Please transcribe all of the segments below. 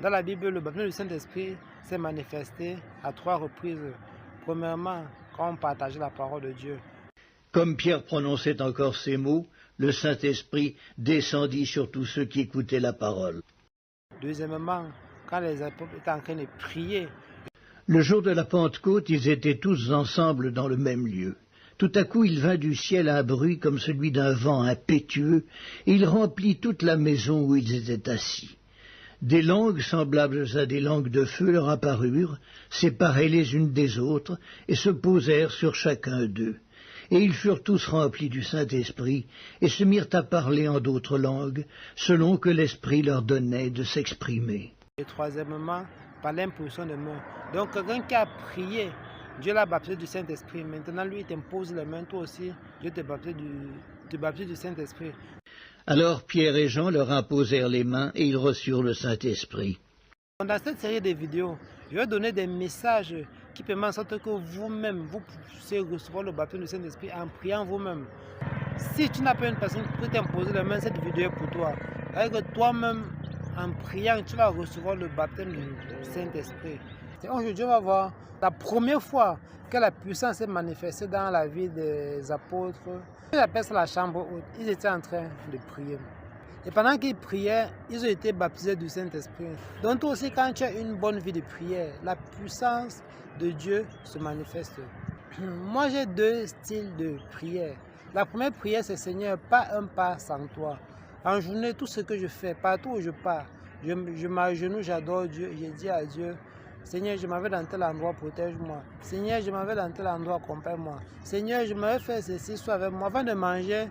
Dans la Bible, le baptême du Saint-Esprit s'est manifesté à 3 reprises. Premièrement, quand on partageait la parole de Dieu. Comme Pierre prononçait encore ces mots, le Saint-Esprit descendit sur tous ceux qui écoutaient la parole. Deuxièmement, quand les apôtres étaient en train de prier. Le jour de la Pentecôte, ils étaient tous ensemble dans le même lieu. Tout à coup, il vint du ciel un bruit comme celui d'un vent impétueux, et il remplit toute la maison où ils étaient assis. Des langues semblables à des langues de feu leur apparurent, séparées les unes des autres, et se posèrent sur chacun d'eux. Et ils furent tous remplis du Saint-Esprit, et se mirent à parler en d'autres langues, selon que l'Esprit leur donnait de s'exprimer. Et troisièmement, par l'imposition de mains. Donc quelqu'un qui a prié, Dieu l'a baptisé du Saint-Esprit. Maintenant, lui, il t'impose les mains, toi aussi, Dieu te baptise du Saint-Esprit. Alors Pierre et Jean leur imposèrent les mains, et ils reçurent le Saint-Esprit. Dans cette série de vidéos, je vais donner des messages qui permettent en sorte que vous-même, vous puissiez recevoir le baptême du Saint-Esprit en priant vous-même. Si tu n'as pas une personne qui peut t'imposer les mains, cette vidéo est pour toi. Avec toi-même, en priant, tu vas recevoir le baptême du Saint-Esprit. Aujourd'hui, on va voir la première fois que la puissance est manifestée dans la vie des apôtres. J'appelle ça la chambre haute. Ils étaient en train de prier. Et pendant qu'ils priaient, ils ont été baptisés du Saint-Esprit. Donc toi aussi, quand tu as une bonne vie de prière, la puissance de Dieu se manifeste. Moi, j'ai 2 styles de prière. La première prière, c'est Seigneur, pas un pas sans toi. En journée, tout ce que je fais, partout où je pars, je m'agenouille, j'adore Dieu, je dis à Dieu, Seigneur, je m'en vais dans tel endroit, protège-moi. Seigneur, je m'en vais dans tel endroit, accompagne-moi. Seigneur, je m'en vais faire ceci, sois avec moi. Avant de manger,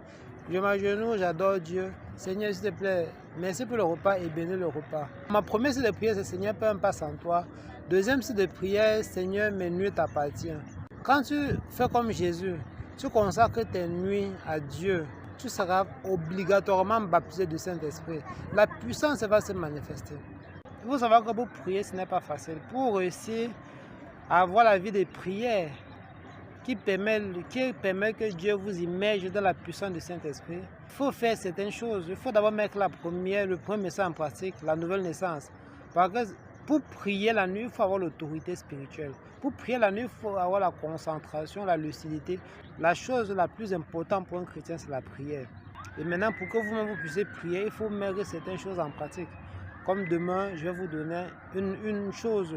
je m'agenouille, j'adore Dieu. Seigneur, s'il te plaît, merci pour le repas et bénis le repas. Ma première style de prière, c'est Seigneur, pas un pas sans toi. Deuxième style de prière, Seigneur, mes nuits t'appartiennent. Quand tu fais comme Jésus, tu consacres tes nuits à Dieu, tu seras obligatoirement baptisé du Saint-Esprit. La puissance va se manifester. Il faut savoir que pour prier, ce n'est pas facile. Pour réussir à avoir la vie de prière qui permet que Dieu vous immerge dans la puissance du Saint-Esprit, il faut faire certaines choses. Il faut d'abord mettre le premier message en pratique, la nouvelle naissance. Parce que pour prier la nuit, il faut avoir l'autorité spirituelle. Pour prier la nuit, il faut avoir la concentration, la lucidité. La chose la plus importante pour un chrétien, c'est la prière. Et maintenant, pour que vous-même vous puissiez prier, il faut mettre certaines choses en pratique. Comme demain, je vais vous donner une chose